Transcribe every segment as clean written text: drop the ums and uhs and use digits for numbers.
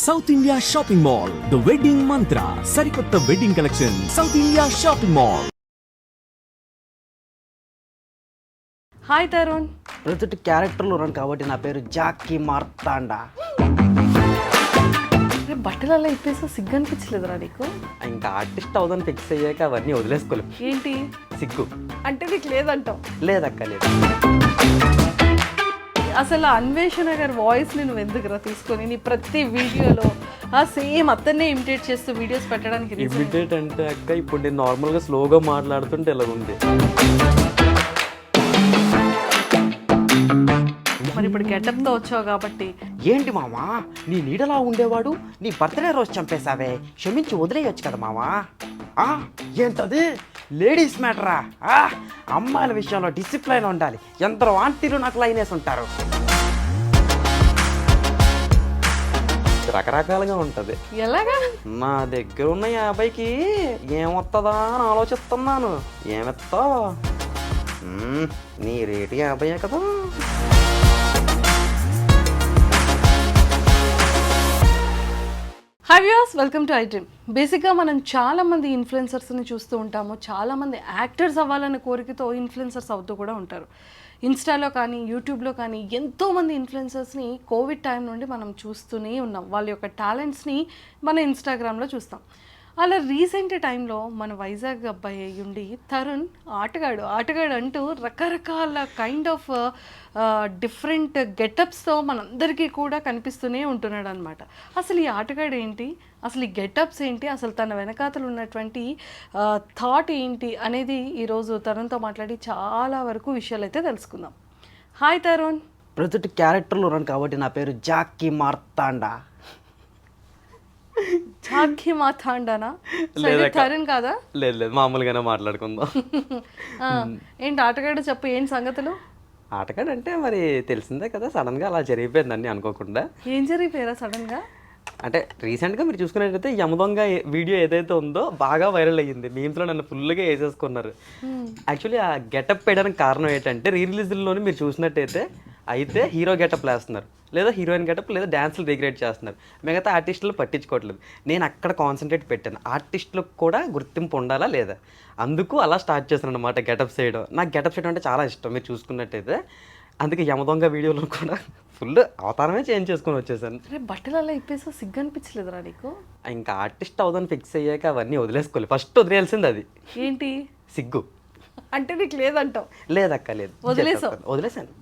South India shopping mall the wedding మంత్ర సరికొత్త wedding collection south India shopping mall. Hi Tarun. ప్రతి క్యారెక్టర్లో ఉన్నాను కాబట్టి నా పేరు జాకీ మార్తాండా. బట్టలలో ఇప్పేసా సిగ్గు అనిపించలేదురా నీకు? ఇంకా ఆర్టిస్ట్ అవుదని ఫిక్స్ అయ్యాక అవన్నీ వదిలేసుకోలేము. ఏంటి సిగ్గు అంటే నీకు లేదంటావు? లేదక్క లేదు. అసలు అన్వేషణ గారి వాయిస్ నువ్వు ఎందుకురా తీసుకొని నీ ప్రతి వీడియోలో ఆ సేమ్ అతన్నే ఇమిటేట్ చేస్తూ వీడియోస్ పెట్టడానికి? ఇమిటేట్ అంటే అక్క ఇప్పుడు నేను నార్మల్గా స్లోగా మాట్లాడుతుంటే ఎలా ఉంది. మరి ఇప్పుడు గెటప్తో వచ్చావు కాబట్టి ఏంటి మామా నీ నీడలా ఉండేవాడు నీ బర్త్డే రోజు చంపేశావే, క్షమించి వదిలేయచ్చు కదా మామా. ఏంటది లేడీస్ మ్యాటరా? అమ్మాయిల విషయంలో డిసిప్లైన్ ఉండాలి. ఎందరో ఆంటీలు నాకు లైన్ వేసి ఉంటారు. రకరకాలుగా ఉంటుంది. ఎలాగా? నా దగ్గర ఉన్న 50కి ఏమొస్తుందా అని ఆలోచిస్తున్నాను. ఏమెత్తావు? నీ రేటు 50 కదా. Hi viewers, welcome to iDream. బేసిక్గా మనం చాలామంది ఇన్ఫ్లుయెన్సర్స్ని చూస్తూ ఉంటాము. చాలామంది యాక్టర్స్ అవ్వాలనే కోరికతో ఇన్ఫ్లుయెన్సర్స్ అవుతూ కూడా ఉంటారు. ఇన్స్టాలో కానీ యూట్యూబ్లో కానీ ఎంతోమంది ఇన్ఫ్లుయెన్సర్స్ని కోవిడ్ టైం నుండి మనం చూస్తూనే ఉన్నాం. వాళ్ళ యొక్క టాలెంట్స్ని మన ఇన్స్టాగ్రామ్లో చూస్తాం. అలా రీసెంట్ టైంలో మన వైజాగ్ అబ్బాయి అయ్యుండి తరుణ్ ఆటగాడు అంటూ రకరకాల కైండ్ ఆఫ్ డిఫరెంట్ గెటప్స్తో మనందరికీ కూడా కనిపిస్తూనే ఉంటున్నాడు అనమాట. అసలు ఈ ఆటగాడు ఏంటి, అసలు ఈ గెటప్స్ ఏంటి, అసలు తన వెనకాతలు ఉన్నటువంటి థాట్ ఏంటి అనేది ఈరోజు తరుణ్తో మాట్లాడి చాలా వరకు విషయాలు అయితే తెలుసుకుందాం. హాయ్ తరుణ్. ప్రతి క్యారెక్టర్లో ఉన్నాను కాబట్టి నా పేరు జాకీ మార్తాండా. జాకీ మార్తాండానా? తరుణ్ కాదా? లేదు మామూలుగానే మాట్లాడుకుందాం. ఏంటి ఆటగాడు చెప్పు, ఏంటి సంగతులు? ఆటగాడు అంటే మరి తెలిసిందే కదా, సడన్గా అలా జరిగిపోయింది అన్నీ అనుకోకుండా. ఏం జరిగిపోయారా సడన్గా? అంటే రీసెంట్గా మీరు చూసుకున్నట్టయితే యమదొంగ వీడియో ఏదైతే ఉందో బాగా వైరల్ అయ్యింది. మీమ్స్లో నన్ను ఫుల్గా వేసేసుకున్నారు. యాక్చువల్లీ ఆ గెటప్ వేయడానికి కారణం ఏంటంటే రిలీజ్లోని మీరు చూసినట్టయితే అయితే హీరో గెటప్ వేస్తున్నారు, లేదా హీరోయిన్ గెటప్, లేదా డ్యాన్స్లు రిగ్రేట్ చేస్తున్నారు. మిగతా ఆర్టిస్టులు పట్టించుకోవట్లేదు. నేను అక్కడ కాన్సన్ట్రేట్ పెట్టాను, ఆర్టిస్టులకు కూడా గుర్తింపు ఉండాలా లేదా, అందుకు అలా స్టార్ట్ చేశాను అనమాట గెటప్స్ వేయడం. నాకు గెటప్స్ వేయడం అంటే చాలా ఇష్టం మీరు చూసుకున్నట్టయితే. అందుకే యమదొంగ వీడియోలో కూడా ఫుల్ అవతారమే చేంజ్ చేసుకొని వచ్చేసాను. బట్టలలో ఇప్పేసా సిగ్గు అనిపించలేదురా నీకు? ఇంకా ఆర్టిస్ట్ అవుదని ఫిక్స్ అయ్యాక అవన్నీ వదిలేసుకోలేదు. ఫస్ట్ వదిలేయాల్సింది అది. ఏంటి సిగ్గు అంటే నీకు లేదంటావు? లేదక్క లేదు, వదిలేసాను.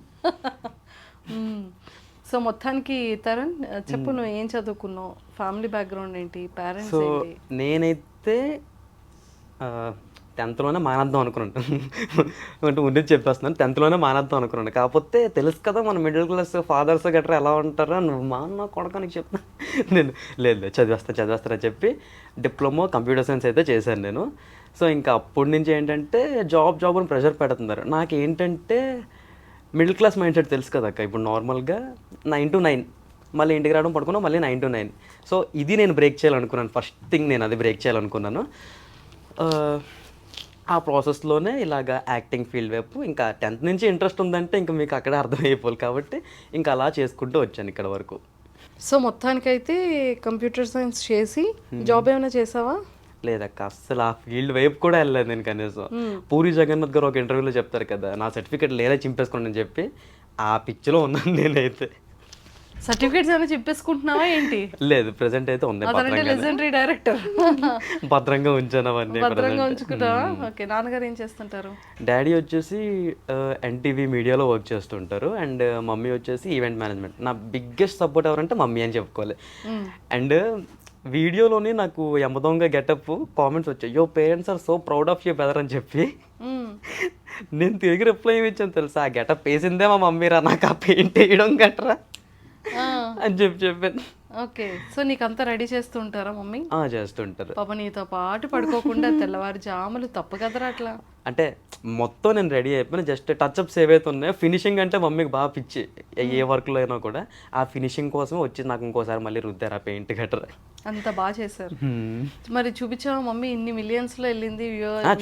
సో మొత్తానికి తరుణ్ చెప్పు, నువ్వు ఏం చదువుకున్నావు, ఫ్యామిలీ బ్యాక్గ్రౌండ్ ఏంటి, పేరెంట్స్ ఏంటి? నేనైతే 10th మానేద్దాం అనుకున్నాను. అంటే ముందే చెప్పేస్తున్నాను, 10th మానేద్దాం అనుకున్నాను. కాకపోతే తెలుసు కదా మన మిడిల్ క్లాస్ ఫాదర్స్ గట్రా ఎలా ఉంటారో, నువ్వు మా అన్న కొడకానికి చెప్తాను. నేను లేదు చదివేస్తానని చెప్పి డిప్లొమా కంప్యూటర్ సైన్స్ అయితే చేశాను నేను. సో ఇంకా అప్పటి నుంచి ఏంటంటే జాబ్ అని ప్రెషర్ పెడుతున్నారు. నాకేంటంటే మిడిల్ క్లాస్ మైండ్ సెట్ తెలుసు కదా అక్క. ఇప్పుడు నార్మల్గా 9 to 9 మళ్ళీ ఇంటికి రావడం, పడుకున్నాం, మళ్ళీ 9 to 9. సో ఇది నేను బ్రేక్ చేయాలనుకున్నాను. ఫస్ట్ థింగ్ నేను అది బ్రేక్ చేయాలనుకున్నాను. ఆ ప్రాసెస్లోనే ఇలాగ యాక్టింగ్ ఫీల్డ్ వైపు ఇంకా 10th నుంచి ఇంట్రెస్ట్ ఉందంటే ఇంకా మీకు అక్కడే అర్థమైపోవాలి కాబట్టి ఇంకా అలా చేసుకుంటూ వచ్చాను ఇక్కడ వరకు. సో మొత్తానికైతే కంప్యూటర్ సైన్స్ చేసి జాబ్ ఏమైనా చేసావా? లేదక్క, అసలు ఆ ఫీల్డ్ వైపు కూడా వెళ్ళలేదు నేను కనీసం. పూరి జగన్నాథ్ గారు ఒక ఇంటర్వ్యూలో చెప్తారు కదా, నా సర్టిఫికేట్ లేదే చింపేసుకోండి అని చెప్పి, ఆ పిచ్చిలో ఉన్నాను నేనైతే. సర్టిఫికేట్స్ ఏమైనా చెప్పేసుకుంటున్నావా ఏంటి? లేదు, ప్రెసెంట్ అయితే ఉంది. లెజెండరీ డైరెక్టర్ భద్రంగా ఉంచాను అవన్నీ. భద్రంగా ఉంచుకుంటావా? ఓకే. నాన్నగారు ఏం చేస్తుంటారు? డాడీ వచ్చేసి ఎన్టీవీ మీడియాలో వర్క్ చేస్తుంటారు, అండ్ మమ్మీ వచ్చేసి ఈవెంట్ మేనేజ్మెంట్. నా బిగ్గెస్ట్ సపోర్ట్ ఎవరంటే మమ్మీ అని చెప్పుకోవాలి. అండ్ వీడియోలోని నాకు యమదొంగ గెటప్ కామెంట్స్ వచ్చాయి, yo parents are so proud of you brother అని చెప్పి. నేను తిరిగి రిప్లై ఏమి ఇచ్చాను తెలుసా, ఆ గెటప్ వేసిందే మా మమ్మీ రా, నాకు ఆ పెయింట్ వేయడం గట్రా అని చెప్పాను. ఓకే. సో నీకు అంతా రెడీ చేస్తూ ఉంటారా మమ్మీ? చేస్తుంటారు. పాప నీతో పాటు పడుకోకుండా తెల్లవారు జాములు తప్పు కదరా అట్లా? అంటే మొత్తం నేను రెడీ అయిపోయినా, జస్ట్ టచ్అప్స్ ఏవైతే ఉన్నాయో ఫినిషింగ్ అంటే మమ్మీకి బాగా పిచ్చి. ఏ వర్క్లో అయినా కూడా ఆ ఫినిషింగ్ కోసం వచ్చి నాకు ఇంకోసారి మళ్ళీ రుద్దారు ఆ పెయింట్ గట్రా. అంత బాగా చేశారు. మరి చూపించావా మమ్మీ? ఇన్ని మిలియన్స్లో వెళ్ళింది.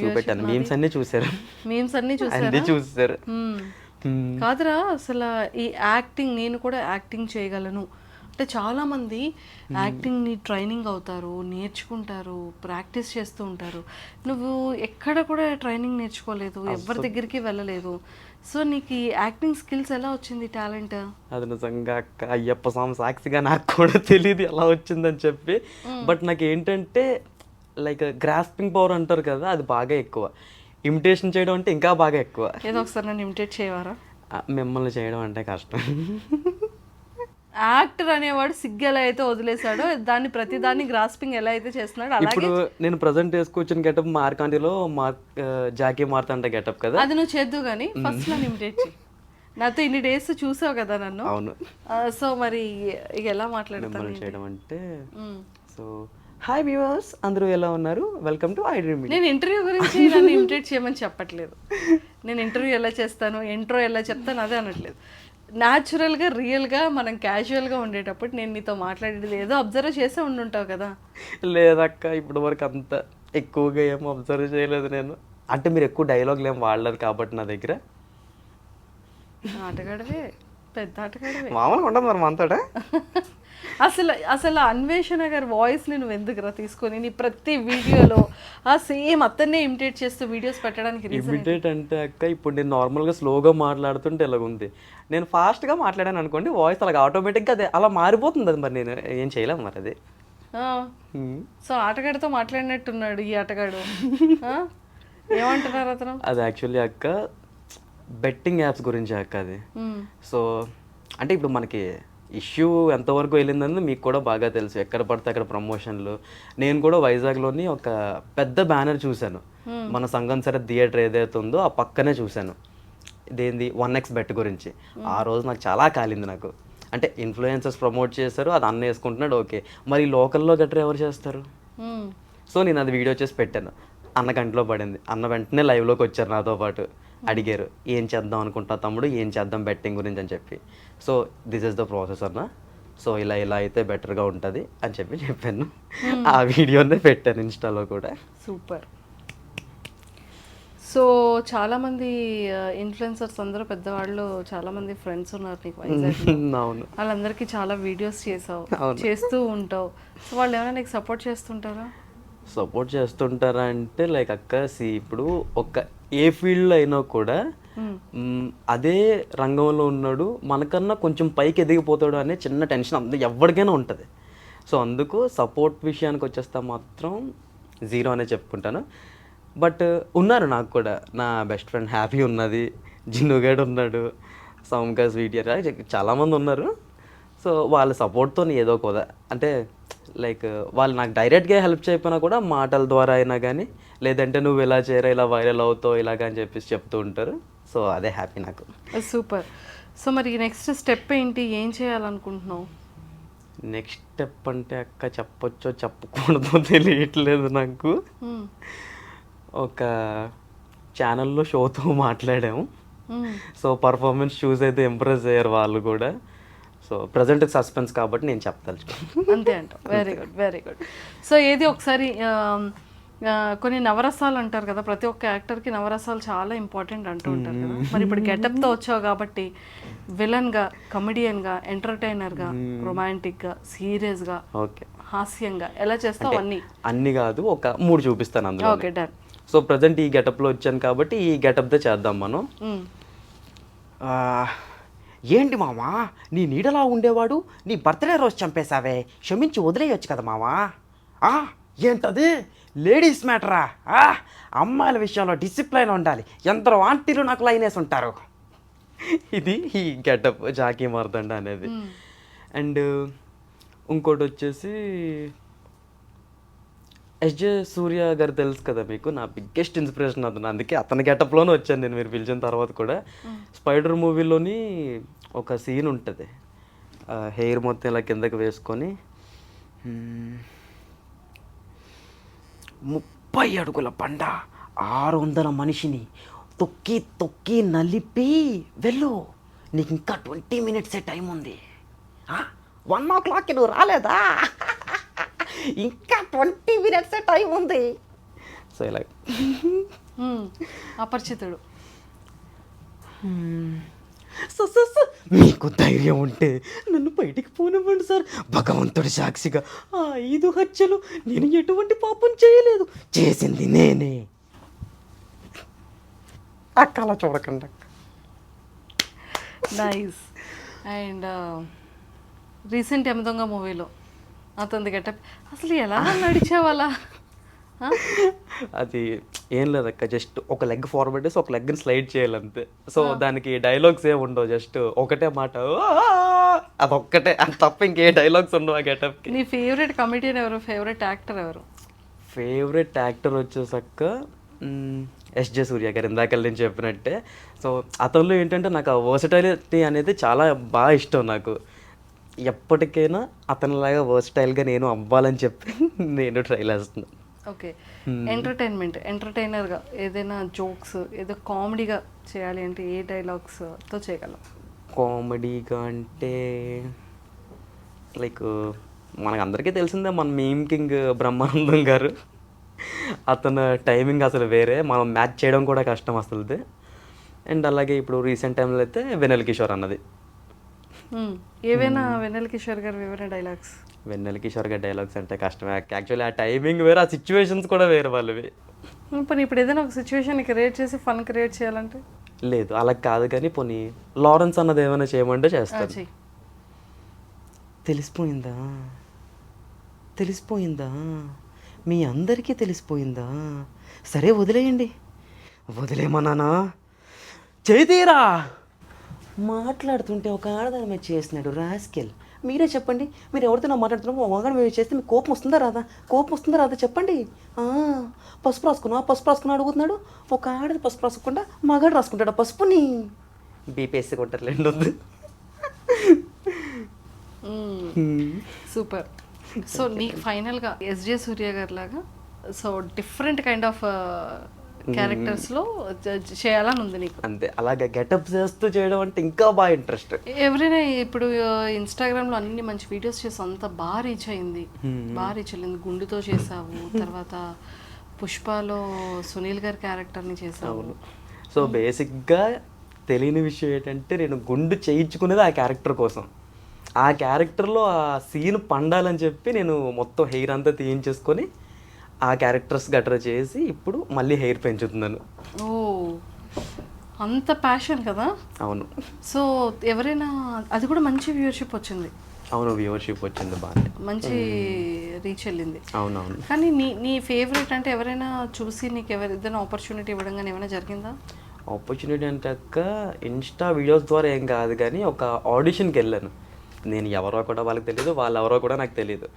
చూపెట్టాను, మీమ్స్ అన్నీ చూసారు. మీమ్స్ అన్నీ చూసారు. కాదురా, అసలు ఈ యాక్టింగ్, నేను కూడా యాక్టింగ్ చేయగలను అంటే చాలామంది యాక్టింగ్ని ట్రైనింగ్ అవుతారు, నేర్చుకుంటారు, ప్రాక్టీస్ చేస్తూ ఉంటారు. నువ్వు ఎక్కడ కూడా ట్రైనింగ్ నేర్చుకోలేదు, ఎవరి దగ్గరికి వెళ్ళలేదు. సో నీకు ఈ యాక్టింగ్ స్కిల్స్ ఎలా వచ్చింది, టాలెంట్? అది నిజంగా అక్క అయ్యప్ప స్వామి సాక్షిగా నాకు కూడా తెలియదు ఎలా వచ్చిందని చెప్పి. బట్ నాకు ఏంటంటే లైక్ గ్రాస్పింగ్ పవర్ అంటారు కదా, అది బాగా ఎక్కువ. ఇమిటేషన్ చేయడం అంటే ఇంకా బాగా ఎక్కువ. ఏదో ఒకసారి నన్ను ఇమిటేట్ చేయవారా? మిమ్మల్ని చేయడం అంటే కష్టం. యాక్టర్ అనేవాడు సిగ్గు ఎలా అయితే వదిలేశాడో దాన్ని ప్రతిదాన్ని గ్రాస్పింగ్ ఎలా అయితే చేస్తున్నాడో అలాగే ఇప్పుడు నేను ప్రజెంట్ వేసుకొచ్చిన గెటప్ మార్కాంటిలో జాకీ మార్తాంట గెటప్ కదా, అది నువ్వు చేద్దు కానీ ఫస్ట్ నన్ను ఇమిటేట్ చేయి. నాతో ఇన్ని డేస్ చూసావు కదా నన్ను. అవును. సో మరి ఇక ఎలా మాట్లాడతాను మిమ్మల్ని చేయడం అంటే సో హాయ్ వ్యూవర్స్, అందరూ ఎలా ఉన్నారు, వెల్కమ్ టు ఐ డ్రీమ్. నేను ఇంటర్వ్యూ గురించి నన్ను ఇమిటేట్ చేయమని చెప్పట్లేదు. నేను ఇంటర్వ్యూ ఎలా చేస్తాను, ఇంట్రో ఎలా చెప్తాను అదే అనట్లేదు. న్యాచురల్గా రియల్గా మనం క్యాజువల్గా ఉండేటప్పుడు నేను నీతో మాట్లాడేది ఏదో అబ్జర్వ్ చేసే ఉండుంటావు కదా. లేదక్క, ఇప్పటి వరకు అంత ఎక్కువగా ఏం అబ్జర్వ్ చేయలేదు నేను. అంటే మీరు ఎక్కువ డైలాగులు ఏం వాడలేదు కాబట్టి నా దగ్గర. ఆటగాడవే, పెద్ద ఆటగాడవే. మామూలుగా ఉండదు మరి మనతోట. అసలు అన్వేషణ గారి వాయిస్ని నువ్వు ఎందుకురా తీసుకొని నీ ప్రతి వీడియోలో ఆ సేమ్ అతన్నే ఇమిటేట్ చేస్తూ వీడియోస్ పెట్టడానికి రీజన్? ఇమిటేట్ అంటే అక్క, ఇప్పుడు నేను నార్మల్గా స్లోగా మాట్లాడుతుంటే ఇలాగ ఉంది. నేను ఫాస్ట్గా మాట్లాడాను అనుకోండి, వాయిస్ అలాగ ఆటోమేటిక్గా అదే అలా మారిపోతుంది. అది మరి నేను ఏం చేయలేము మరి అది. సో ఆటగాడితో మాట్లాడినట్టున్నాడు ఈ ఆటగాడు. ఏమంటున్నారు అతను? అది యాక్చువల్లీ అక్క బెట్టింగ్ యాప్స్ గురించి అక్క అది. సో అంటే ఇప్పుడు మనకి ఇష్యూ ఎంతవరకు వెళ్ళిందని మీకు కూడా బాగా తెలుసు. ఎక్కడ పడితే అక్కడ ప్రమోషన్లు. నేను కూడా వైజాగ్లోని ఒక పెద్ద బ్యానర్ చూశాను, మన సంగం సరే థియేటర్ ఏదైతే ఉందో ఆ పక్కనే చూశాను. ఇదేంది 1x బెట్ గురించి. ఆ రోజు నాకు చాలా కాలింది. నాకు అంటే ఇన్ఫ్లుయెన్సర్స్ ప్రమోట్ చేశారు, అది అన్న వేసుకుంటున్నాడు, ఓకే. మరి లోకల్లో గట్రా ఎవరు చేస్తారు? సో నేను అది వీడియో చేసి పెట్టాను. అన్న గంటలో పడింది. అన్న వెంటనే లైవ్లోకి వచ్చారు నాతో పాటు. అడిగారు ఏం చేద్దాం అనుకుంటా తమ్ముడు, ఏం చేద్దాం బెట్టింగ్ గురించి అని చెప్పి. So this is the process అన్న, సో ఇలా ఇలా అయితే బెటర్గా ఉంటుంది అని చెప్పి చెప్పాను. ఆ వీడియోనే పెట్టాను ఇన్స్టాలో కూడా. సూపర్. సో చాలామంది ఇన్ఫ్లుయెన్సర్స్ అందరూ పెద్దవాళ్ళు, చాలామంది ఫ్రెండ్స్ ఉన్నారు నీకు వైజాగ్. అవును. వాళ్ళందరికీ చాలా వీడియోస్ చేసావు, చేస్తూ ఉంటావు. సో వాళ్ళు ఏమైనా నీకు సపోర్ట్ చేస్తుంటారా? సపోర్ట్ చేస్తుంటారా అంటే లైక్ అక్క ఇప్పుడు ఒక ఏ ఫీల్డ్లో అయినా కూడా అదే రంగంలో ఉన్నాడు మనకన్నా కొంచెం పైకి ఎదిగిపోతాడు అనే చిన్న టెన్షన్ అంత ఎవరికైనా ఉంటుంది. సో అందుకు సపోర్ట్ విషయానికి వచ్చేస్తా మాత్రం జీరో అనే చెప్పుకుంటాను. బట్ ఉన్నారు నాకు కూడా, నా బెస్ట్ ఫ్రెండ్ హ్యాపీ ఉన్నది, జిన్నుగాడు ఉన్నాడు, సౌమ్కా స్వీటియర్, చాలామంది ఉన్నారు. సో వాళ్ళ సపోర్ట్తో ఏదో కూడా అంటే లైక్ వాళ్ళు నాకు డైరెక్ట్గా హెల్ప్ చేయకపోయినా కూడా మాటల ద్వారా అయినా కానీ, లేదంటే నువ్వు ఇలా చేయరా, ఇలా వైరల్ అవుతావు ఇలాగ అని చెప్పేసి చెప్తూ ఉంటారు. సో అదే హ్యాపీ నాకు. సూపర్. సో మరి నెక్స్ట్ స్టెప్ ఏంటి, ఏం చేయాలనుకుంటున్నావు? నెక్స్ట్ స్టెప్ అంటే అక్క చెప్పొచ్చో చెప్పకూడదో తెలియట్లేదు నాకు. ఒక ఛానల్లో షోతో మాట్లాడాము. సో పర్ఫార్మెన్స్ చూసి అయితే ఇంప్రెస్ అయ్యారు వాళ్ళు కూడా. సో ప్రజెంట్ సస్పెన్స్ కాబట్టి నేను చెప్పదలుచుకున్నాను. అంతే అంటావు. Very good, very good. So ఏది ఒకసారి కొన్ని నవరసాలు అంటారు కదా, ప్రతి ఒక్క యాక్టర్కి నవరసాలు చాలా ఇంపార్టెంట్ అంటూ ఉంటారు కదా. మరి ఇప్పుడు గెటప్తో వచ్చావు కాబట్టి విలన్గా, కమెడియన్గా, ఎంటర్టైనర్గా, రొమాంటిక్గా, సీరియస్గా, ఓకే, హాస్యంగా ఎలా చేస్తావు? అన్ని కాదు, ఒక 3 చూపిస్తాను అందులో. Okay, done. సో ప్రజెంట్ ఈ గెటప్లో వచ్చాను కాబట్టి ఈ గెటప్తో చేద్దాం మనం. ఏంటి మామా, నీ నీడలా ఉండేవాడు నీ బర్త్డే రోజు చంపేశావే, క్షమించి వదిలేయచ్చు కదా మామా. ఏంటది లేడీస్ మ్యాటరా, అమ్మాయిల విషయంలో డిసిప్లైన్ ఉండాలి, ఎందరో ఆంటీలు నాకు లైన్ వేసి ఉంటారు. ఇది ఈ గెటప్ జాకీ మార్తండ అనేది. అండ్ ఇంకోటి వచ్చేసి ఎస్జే సూర్య గారు తెలుసు కదా మీకు, నా బిగ్గెస్ట్ ఇన్స్పిరేషన్ అతను. అందుకే అతని గెటప్లోనే వచ్చాను నేను మీరు పిలిచిన తర్వాత కూడా. స్పైడర్ మూవీలోని ఒక సీన్ ఉంటుంది, హెయిర్ మొత్తం ఇలా కిందకి వేసుకొని 30 అడుగుల బండ 600 మనిషిని తొక్కి తొక్కి నలిపి వెళ్ళు, నీకు ఇంకా 20 మినిట్సే టైం ఉంది, 1 o'clock నువ్వు రాలేదా, ఇంకా 20 మినిట్సే టైం ఉంది. సో ఇలా అపరిచితుడు. మీకు ధైర్యం ఉంటే నన్ను బయటికి పోనివ్వండి సార్, భగవంతుడి సాక్షిగా ఆ 5 హత్యలు నేను ఎటువంటి పాపం చేయలేదు, చేసింది నేనే. అక్క అలా చూడకండి అక్క. నైస్. అండ్ రీసెంట్ ఎమదొంగ మూవీలో అతనిది గెటప్ అసలు ఎలా నడిచావు అలా? అది ఏం లేదక్క, జస్ట్ ఒక లెగ్ ఫార్వర్డ్ వేసి ఒక లెగ్ని స్లైడ్ చేయాలంతే. సో దానికి డైలాగ్స్ ఏమి ఉండవు, జస్ట్ ఒకటే మాట అదొక్కటే, అది తప్ప ఇంకే డైలాగ్స్ ఉండవు ఆ గెటప్కి. నీ ఫేవరెట్ కమెడియన్ ఎవరు, ఫేవరెట్ యాక్టర్ ఎవరు? ఫేవరెట్ యాక్టర్ వచ్చేసక్క ఎస్జే సూర్య గారు, ఇందాక నేను చెప్పినట్టే. సో అతనిలో ఏంటంటే నాకు ఆ వర్సటైలిటీ అనేది చాలా బాగా ఇష్టం నాకు. ఎప్పటికైనా అతనిలాగా వర్సటైల్గా నేను అవ్వాలని చెప్పి నేను ట్రై చేస్తున్నాను. ఓకే. ఎంటర్టైనర్గా ఏదైనా జోక్స్ ఏదో కామెడీగా చేయాలి అంటే ఏ డైలాగ్స్తో చేయగలం? కామెడీగా అంటే లైక్ మనకు అందరికీ తెలిసిందే, మన మీమ్ కింగ్ బ్రహ్మానందం గారు. అతను టైమింగ్ అసలు వేరే, మనం మ్యాచ్ చేయడం కూడా కష్టం అసలుది. అండ్ అలాగే ఇప్పుడు రీసెంట్ టైంలో అయితే వెన్నెల కిషోర్ అన్నది. ఏవైనా వెన్నెల కిషోర్ గారు ఏవైనా డైలాగ్స్? వెన్నెల కిషోర్ గారి డైలాగ్స్ అంటే కష్టమే యాక్చువల్లీ, ఆ టైమింగ్ వేరే, ఆ సిచ్యువేషన్స్ కూడా వేరే వాళ్ళవి. ఇప్పుడు ఏదైనా ఒక సిచ్యువేషన్ క్రియేట్ చేసి ఫన్ క్రియేట్ చేయాలంటే? లేదు అలా కాదు, కానీ పోనీ లారెన్స్ అన్నది ఏమైనా చేయమంటే చేస్తాను. తెలిసిపోయిందా, తెలిసిపోయిందా, మీ అందరికీ తెలిసిపోయిందా, సరే వదిలేయండి, వదిలేమన్నానా, చేతీరా. మాట్లాడుతుంటే ఒక ఆడదాని మీద చేసినాడు రాస్కెల్. మీరే చెప్పండి, మీరు ఎవరితో నా మాట్లాడుతున్నామో ఒకగానే మీరు చేస్తే మీకు కోపం వస్తుందా రాదా, కోపం వస్తుందా రాదా చెప్పండి. పసుపు రాసుకున్నా అడుగుతున్నాడు. ఒక ఆడది పసుపు రాసుకుంటా మగాడు రాసుకుంటాడు ఆ పసుపుని. బీపీఎస్సీ కొట్టారు రెండు వద్దు. సూపర్. సో నీకు ఫైనల్గా ఎస్జే సూర్య గారి లాగా సో డిఫరెంట్ కైండ్ ఆఫ్ క్యారెక్టర్స్లో చేయాలని ఉంది నీకు? అంతే, అలాగే గెటప్ చేస్తూ చేయడం అంటే ఇంకా బాగా ఇంట్రెస్ట్. ఎవరైనా ఇప్పుడు ఇన్స్టాగ్రామ్లో అన్ని మంచి వీడియోస్ చేసి అంత బాగా రీచ్ అయింది, బాగా రీచ్ అయింది. గుండుతో చేసావు, తర్వాత పుష్పలో సునీల్ గారి క్యారెక్టర్ని చేసావు. సో బేసిక్గా తెలియని విషయం ఏంటంటే నేను గుండు చేయించుకునేది ఆ క్యారెక్టర్ కోసం. ఆ క్యారెక్టర్లో ఆ సీన్ పండాలని చెప్పి నేను మొత్తం హెయిర్ అంతా తీయించేసుకొని ఆ క్యారెక్టర్స్ గట్రా చేసి ఇప్పుడు మళ్ళీ హెయిర్ పెంచుతున్నాను. ఓ, అంత ప్యాషన్ కదా? అవును. సో ఎవరైనా, అది కూడా మంచి వ్యూవర్షిప్ వచ్చింది. అవును, వ్యూవర్షిప్ వచ్చింది, బాగా మంచి రీచ్ వెళ్ళింది. అవునవును. కానీ నీ ఫేవరెట్ అంటే ఎవరైనా చూసి నీకు ఏదైనా ఆపర్చునిటీ ఇవ్వడం కానీ ఏమైనా జరిగిందా? ఆపర్చునిటీ అంటే అక్క ఇన్స్టా వీడియోస్ ద్వారా ఏం కాదు, కానీ ఒక ఆడిషన్కి వెళ్ళాను. నేను ఎవరో కూడా వాళ్ళకి తెలియదు, వాళ్ళు ఎవరో కూడా నాకు తెలియదు.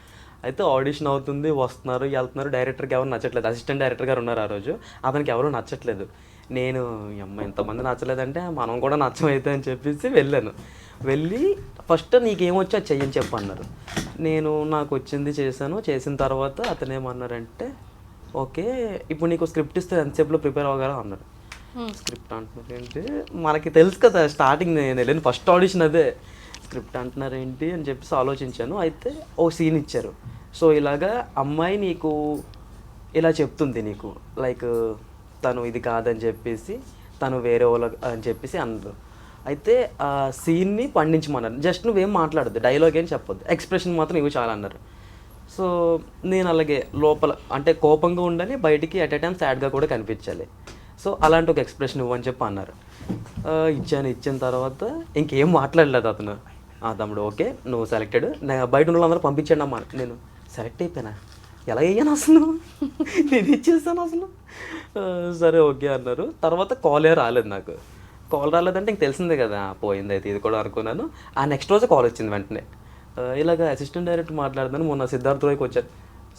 అయితే ఆడిషన్ అవుతుంది, వస్తున్నారు, వెళ్తున్నారు. డైరెక్టర్కి ఎవరు నచ్చట్లేదు, అసిస్టెంట్ డైరెక్టర్ గారు ఉన్నారు ఆ రోజు, అతనికి ఎవరు నచ్చట్లేదు. నేను అమ్మ ఎంతమంది నచ్చలేదంటే మనం కూడా నచ్చమైతే అని చెప్పేసి వెళ్ళాను. వెళ్ళి ఫస్ట్ నీకేమొచ్చో అది చెయ్యని చెప్పి అన్నారు. నేను నాకు వచ్చింది చేశాను. చేసిన తర్వాత అతను ఏమన్నారంటే, ఓకే ఇప్పుడు నీకు స్క్రిప్ట్ ఇస్తే ఎంతసేపులో ప్రిపేర్ అవ్వగలరా అన్నారు. స్క్రిప్ట్ అంటున్నారు ఏంటి, మనకి తెలుసు కదా స్టార్టింగ్ నేను వెళ్ళిన ఫస్ట్ ఆడిషన్ అదే. స్క్రిప్ట్ అంటున్నారు ఏంటి అని చెప్పేసి ఆలోచించాను. అయితే ఓ సీన్ ఇచ్చారు. సో ఇలాగా అమ్మాయి నీకు ఇలా చెప్తుంది, నీకు లైక్ తను ఇది కాదని చెప్పేసి తను వేరే వాళ్ళ అని చెప్పేసి అన్నారు. అయితే ఆ సీన్ని పండించమన్నారు. జస్ట్ నువ్వేం మాట్లాడద్దు, డైలాగ్ ఏం చెప్పొద్దు, ఎక్స్ప్రెషన్ మాత్రం ఇవి చాలా అన్నారు. సో నేను అలాగే లోపల అంటే కోపంగా ఉండాలి, బయటికి ఎట్ ఎ టైం సాడ్గా కూడా కనిపించాలి. సో అలాంటి ఒక ఎక్స్ప్రెషన్ ఇవ్వని చెప్పి అన్నారు. ఇచ్చిన తర్వాత ఇంకేం మాట్లాడలేదు అతను. తమ్ముడు ఓకే నువ్వు సెలెక్టెడ్, బయట ఉన్న వాళ్ళందరూ పంపించండి అమ్మా. నేను సెలెక్ట్ అయిపోయినా, ఎలా అయ్యాను అసలు, నేను ఇచ్చేసాను అసలు. సరే ఓకే అన్నారు. తర్వాత కాలే రాలేదు, నాకు కాల్ రాలేదంటే ఇంక తెలిసిందే కదా పోయింది అయితే ఇది కూడా అనుకున్నాను. ఆ నెక్స్ట్ రోజే కాల్ వచ్చింది వెంటనే. ఇలాగ అసిస్టెంట్ డైరెక్టర్ మాట్లాడదాను, మొన్న సిద్ధార్థ్ రాయ్కి వచ్చారు.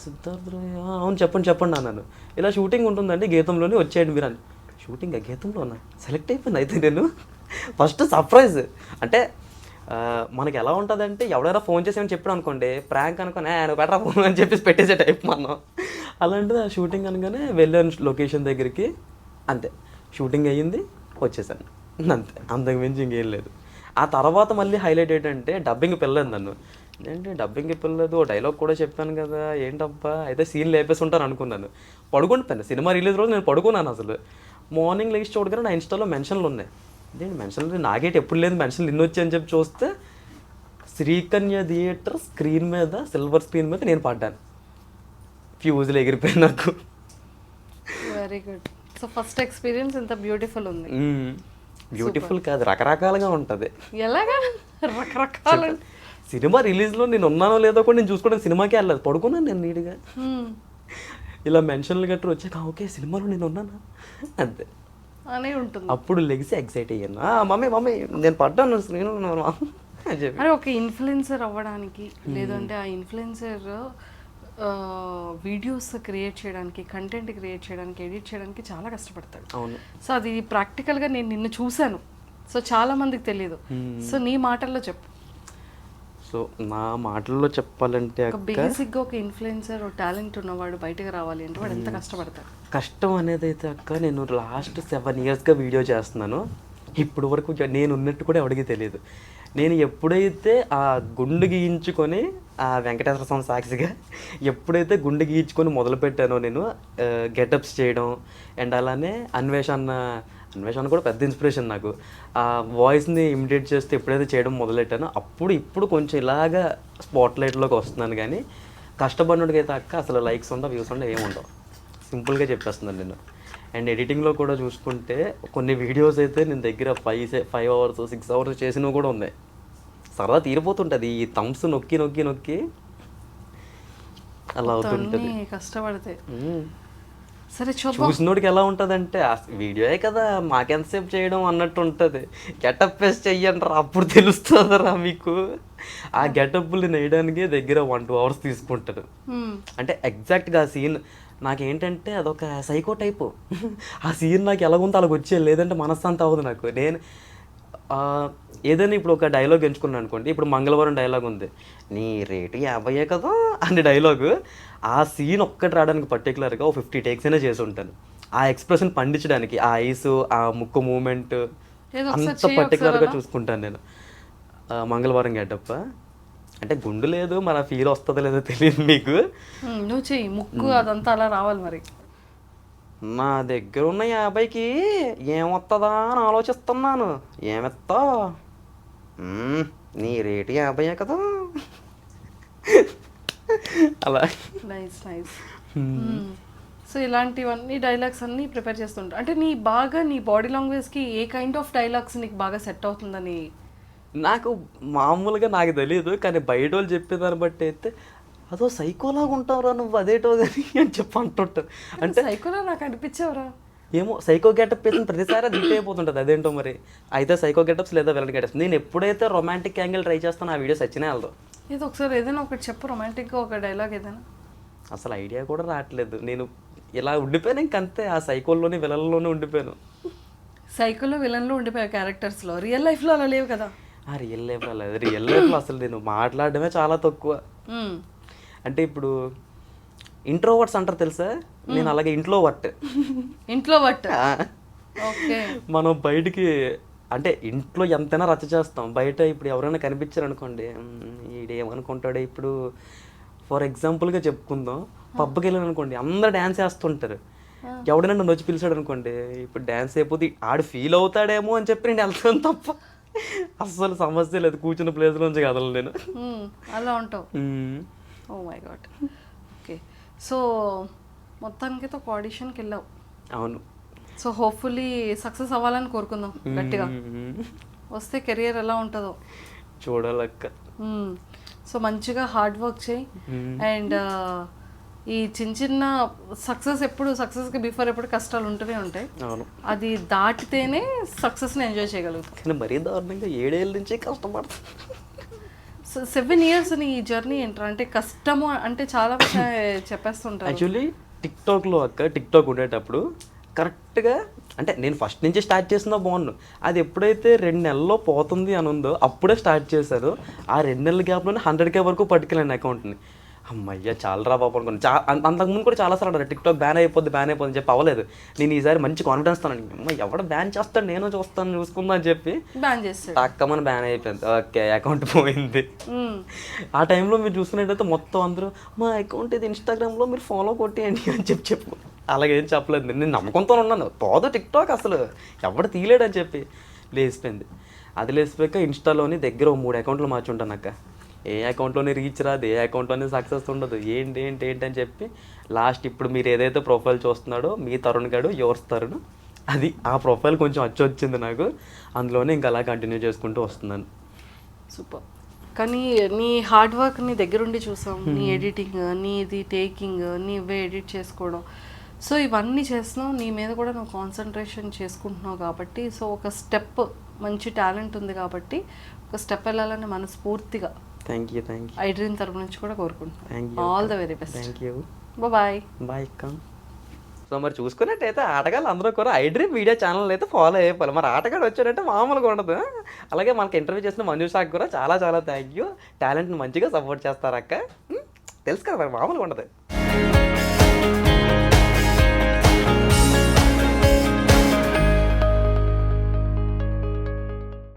సిద్ధార్థ్ రాయ్ అవును చెప్పండి అన్నాను. ఇలా షూటింగ్ ఉంటుందండి గీతంలోనే వచ్చేయండి మీరు అని. షూటింగ్ గీతంలో ఉన్నా, సెలెక్ట్ అయిపోయింది. అయితే నేను ఫస్ట్ సర్ప్రైజ్ అంటే మనకి ఎలా ఉంటుందంటే ఎవడైనా ఫోన్ చేసి ఏమని చెప్పాడు అనుకోండి, ప్రాంక్ అనుకోని ఆయన బెటరా ఫోన్ అని చెప్పేసి పెట్టేసే టైప్ మనం. అలాంటిది ఆ షూటింగ్ అనగానే వెళ్ళాను లొకేషన్ దగ్గరికి, అంతే షూటింగ్ అయ్యింది, వచ్చేసాను అంతే, అంతకు మించి ఇంకేం లేదు. ఆ తర్వాత మళ్ళీ హైలైట్ ఏంటంటే డబ్బింగ్ పిల్లలేదు నన్ను. ఏంటి డబ్బింగ్ పిల్లలేదు, డైలాగ్ కూడా చెప్పాను కదా ఏంటబ్బా అయితే సీన్ లేపేసి ఉంటాను అనుకున్నాను. పడుకుంటున్నాను, సినిమా రిలీజ్ రోజు నేను పడుకున్నాను. అసలు మార్నింగ్ లేచి చూడగానే నా ఇన్స్టాలో మెన్షన్లు ఉన్నాయి, ఇదేంటి మెన్షన్లు నాకేటి ఎప్పుడు లేదు మెన్షన్లు ఇన్ని వచ్చి అని చెప్పి చూస్తే శ్రీకన్య థియేటర్ స్క్రీన్ మీద సిల్వర్ స్క్రీన్ మీద నేను పడ్డాను. ఫ్యూజులు ఎగిరిపోయి నాకు. Very good. So first experience ఇంత బ్యూటిఫుల్ ఉంది. బ్యూటిఫుల్ కాదు, రకరకాలుగా ఉంటుంది. ఎలాగా రకరకాల సినిమా రిలీజ్లో నేను ఉన్నానో లేదో కూడా నేను చూసుకోవడానికి సినిమాకే వెళ్ళలేదు, పడుకున్నాను నేను నీట్గా. ఇలా మెన్షన్లు గట్రా వచ్చాక ఓకే సినిమాలో నేను ఉన్నానా అంతే అనే ఉంటుంది. అప్పుడు లెగిసి ఎక్సైట్ అయ్యాను. మమ్మీ మమ్మీ నేను పడ్డాను స్క్రీన్ అని చెప్పి. అరే ఒక ఇన్ఫ్లుయెన్సర్ అవ్వడానికి లేదంటే ఆ ఇన్ఫ్లుయెన్సర్ వీడియోస్ క్రియేట్ చేయడానికి, కంటెంట్ క్రియేట్ చేయడానికి, ఎడిట్ చేయడానికి చాలా కష్టపడతాడు. అవును. సో అది ప్రాక్టికల్గా నేను నిన్ను చూశాను. సో చాలా మందికి తెలియదు. సో నీ మాటల్లో చెప్పు. సో నా మాటల్లో చెప్పాలంటే ఒక బేసిక్గా ఒక ఇన్ఫ్లుయెన్సర్ టాలెంట్ ఉన్నవాడు బయటకు రావాలి అంటే వాడు ఎంత కష్టపడతాడు. కష్టం అనేది అయితే అక్క నేను లాస్ట్ 7 yearsగా వీడియో చేస్తున్నాను. ఇప్పుడు వరకు నేను ఉన్నట్టు కూడా ఎవరికి తెలియదు. నేను ఎప్పుడైతే ఆ గుండు గీయించుకొని ఆ వెంకటేశ్వర స్వామి సాక్షిగా ఎప్పుడైతే గుండు గీయించుకొని మొదలుపెట్టానో నేను గెటప్స్ చేయడం అండ్ అలానే అన్వేషణ కూడా పెద్ద ఇన్స్పిరేషన్ నాకు. ఆ వాయిస్ని ఇమిటేట్ చేస్తే ఎప్పుడైతే చేయడం మొదలెట్టానో ఇప్పుడు కొంచెం ఇలాగా స్పాట్లైట్లోకి వస్తున్నాను. కానీ కష్టపడినట్టుకైతే అక్క అసలు లైక్స్ ఉండవు, వ్యూస్ ఉండవు, ఏముండవు. సింపుల్గా చెప్పేస్తున్నాను నేను. అండ్ ఎడిటింగ్లో కూడా చూసుకుంటే కొన్ని వీడియోస్ అయితే నేను దగ్గర 5 hours 6 hours చేసినవి కూడా ఉన్నాయి. సరదా తీరిపోతుంటుంది ఈ థమ్స్ నొక్కి నొక్కి నొక్కి అలా అవుతుంటుంది. కష్టపడితే సరే చూసినోడికి ఎలా ఉంటుంది అంటే వీడియోయే కదా మాకెంతసేపు చేయడం అన్నట్టు ఉంటుంది. గెటప్ వేసి చెయ్యండి అప్పుడు తెలుస్తుందిరా మీకు. ఆ గెటప్లు వేయడానికి దగ్గర 1-2 hours తీసుకుంటారు. అంటే ఎగ్జాక్ట్గా ఆ సీన్ నాకేంటంటే అదొక సైకో టైపు. ఆ సీన్ నాకు ఎలాగుందో అలాగ వచ్చేది, లేదంటే మనశ్శాంతి అవ్వదు నాకు. నేను ఏదైనా ఇప్పుడు ఒక డైలాగ్ ఎంచుకున్నాను అనుకోండి, ఇప్పుడు మంగళవారం డైలాగ్ ఉంది, నీ రేటు 50 కదా అనే డైలాగు. ఆ సీన్ ఒక్కటి రావడానికి పర్టికులర్గా 50 takes అయినా చేసి ఉంటాను. ఆ ఎక్స్ప్రెషన్ పండించడానికి ఆ ఐస్, ఆ ముక్కు మూమెంట్ అంత పర్టికులర్గా చూసుకుంటాను నేను. మంగళవారం గెటప్ అంటే గుండు లేదు, మన ఫీల్ వస్తుందో లేదో తెలియదు మీకు. నువ్వు చెయ్యి ముక్కు అదంతా అలా రావాలి. మరి నా దగ్గర ఉన్న 50కి ఏమొస్తుందా అని ఆలోచిస్తున్నాను. ఏమెత్తా నీ రేటు 50 కదా అలా. Nice nice. సో ఇలాంటివన్నీ డైలాగ్స్ అన్నీ ప్రిపేర్ చేస్తుంటా. అంటే నీ బాడీ లాంగ్వేజ్కి ఏ కైండ్ ఆఫ్ డైలాగ్స్ నీకు బాగా సెట్ అవుతుందని? నాకు మామూలుగా నాకు తెలియదు, కానీ బయట వాళ్ళు చెప్పేదాన్ని బట్టి అయితే అదో సైకోలాగా ఉంటావురా నువ్వు అదేటో కానీ అని చెప్పి అంటుంటారు. అంటే సైకోలా నాకు అనిపించావురా ఏమో సైకో గెటప్ వేసిన ప్రతిసారి అది హిట్ అయిపోతుంటుంది. అదేంటో మరి. అయితే సైకో గెటప్స్ లేదా విలన్ గెటప్స్. నేను ఎప్పుడైతే రొమాంటిక్ యాంగిల్ ట్రై చేస్తానో ఆ వీడియోస్ వచ్చినా వెళ్దాం. ఏదో ఒకసారి ఏదైనా ఒకటి చెప్పు, రొమాంటిక్గా ఒక డైలాగ్ ఏదైనా. అసలు ఐడియా కూడా రావట్లేదు. నేను ఇలా ఉండిపోయాను ఇంకంతే, ఆ సైకోల్లోనే విలన్లోనే ఉండిపోయాను. సైకోలో విలన్లో ఉండిపోయావు క్యారెక్టర్స్లో. రియల్ లైఫ్లో అలా లేవు కదా. రియల్ లైఫ్లో లేదు. రియల్ లైఫ్లో అసలు నేను మాట్లాడడమే చాలా తక్కువ. అంటే ఇప్పుడు ఇంట్రోవర్ట్స్ అంటారు తెలుసా, నేను అలాగే ఇంట్లో వర్ట్. ఓకే. మనం బయటికి అంటే ఇంట్లో ఎంతైనా రచ్చ చేస్తాం, బయట ఇప్పుడు ఎవరైనా కనిపించారు అనుకోండి, ఈడేమనుకుంటాడు. ఇప్పుడు ఫర్ ఎగ్జాంపుల్గా చెప్పుకుందాం, పబ్కి వెళ్ళాను అనుకోండి, అందరు డ్యాన్స్ వేస్తుంటారు. ఎవడైనా నన్ను వచ్చి పిలిచాడు అనుకోండి, ఇప్పుడు డ్యాన్స్ అయిపోతే ఆడు ఫీల్ అవుతాడేమో అని చెప్పి నేను వెళ్తాను తప్ప అస్సలు సమస్య లేదు. కూర్చున్న ప్లేస్ నుంచి కదలను నేను. అలా ఉంటావు. Oh my god. Okay. So మొత్తానికి ఒక ఆడిషన్కి వెళ్ళావు. అవును. సో హోప్ఫుల్లీ సక్సెస్ అవ్వాలని కోరుకుందాం గట్టిగా. వస్తే కెరియర్ ఎలా ఉంటుందో చూడాలక్క. సో మంచిగా హార్డ్ వర్క్ చేయి. అండ్ ఈ చిన్న చిన్న సక్సెస్కి బిఫోర్ ఎప్పుడు కష్టాలు ఉంటూనే ఉంటాయి. అది దాటితేనే సక్సెస్ని ఎంజాయ్ చేయగలుగుతాం. కానీ మరీ దారుణంగా 7 ఏళ్ళ నుంచి కష్టపడతాం. సో 7 years నీ జర్నీ ఏంట్రా? అంటే కష్టము అంటే చాలా చెప్పేస్తుంటారు. యాక్చువల్లీ టిక్టాక్ ఉండేటప్పుడు కరెక్ట్గా అంటే నేను ఫస్ట్ నుంచి స్టార్ట్ చేసినా బాగున్నాను. అది ఎప్పుడైతే 2 నెలల్లో పోతుంది అని ఉందో అప్పుడే స్టార్ట్ చేశారు. ఆ 2 నెలల గ్యాప్లోనే 100K వరకు పట్టుకెళ్ళండి అకౌంట్ని. అమ్మయ్య చాలా రా బాబు అనుకోండి. అంతకుముందు కూడా చాలాసార్లు అన్నారు టిక్టాక్ బ్యాన్ అయిపోద్ది అని చెప్పి అవ్వలేదు. నేను ఈసారి మంచి కాన్ఫిడెన్స్ తాను, అమ్మ ఎవడ బ్యాన్ చేస్తాడు నేను చూసుకుందా అని చెప్పి బ్యాన్ చేస్తాడు. టక్కమని బ్యాన్ అయిపోయింది. ఓకే అకౌంట్ పోయింది. ఆ టైంలో మీరు చూసుకున్నట్టయితే మొత్తం అందరూ మా అకౌంట్ ఇది ఇన్స్టాగ్రామ్లో మీరు ఫాలో కొట్టేయండి అని చెప్పు. అలాగేం చెప్పలేదు. నేను నమ్మకంతో ఉన్నాను, పోదు టిక్టాక్ అసలు ఎవడు తీయలేడని చెప్పి. లేచిపోయింది. అది లేచిపోయాక ఇన్స్టాలోని దగ్గర 3 అకౌంట్లు మార్చుంటాను అక్క. ఏ అకౌంట్లోని రీచ్ రాదు, ఏ అకౌంట్లోని సక్సెస్ ఉండదు, ఏంటి ఏంటి ఏంటి అని చెప్పి లాస్ట్ ఇప్పుడు మీరు ఏదైతే ప్రొఫైల్ చూస్తున్నాడో మీ తరుణ్ గడు యువర్స్ తరుణ్, అది ఆ ప్రొఫైల్ కొంచెం వచ్చింది నాకు. అందులోనే ఇంకా అలా కంటిన్యూ చేసుకుంటూ వస్తున్నాను. సూపర్. కానీ నీ హార్డ్ వర్క్ నీ దగ్గరుండి చూసాం, నీ ఎడిటింగ్, నీది టేకింగ్, నీవే ఎడిట్ చేసుకోవడం, సో ఇవన్నీ చేస్తున్నావు, నీ మీద కూడా నువ్వు కాన్సన్ట్రేషన్ చేసుకుంటున్నావు కాబట్టి, సో ఒక స్టెప్ మంచి టాలెంట్ ఉంది కాబట్టి ఒక స్టెప్ వెళ్ళాలని మనస్ఫూర్తిగా థ్యాంక్ యూ ఐ డ్రీమ్ తరపు నుంచి కూడా థ్యాంక్ కోరుకుంటున్నాను. You. All the very best. Thank you. Bye. Bye అక్క. సో మరి చూసుకున్నట్టయితే ఆటగాళ్ళు అందరూ కూడా ఐ డ్రీమ్ మీడియా ఛానల్ అయితే ఫాలో అయిపోవాలి. మరి ఆటగాడు వచ్చాడంటే మామూలుగా ఉండదు. అలాగే మనకి ఇంటర్వ్యూ చేసిన మంజుషాకి కూడా చాలా చాలా థ్యాంక్ యూ. టాలెంట్ని మంచిగా సపోర్ట్ చేస్తారు అక్క. తెలుసు కదా మరి మామూలుగా ఉండదు.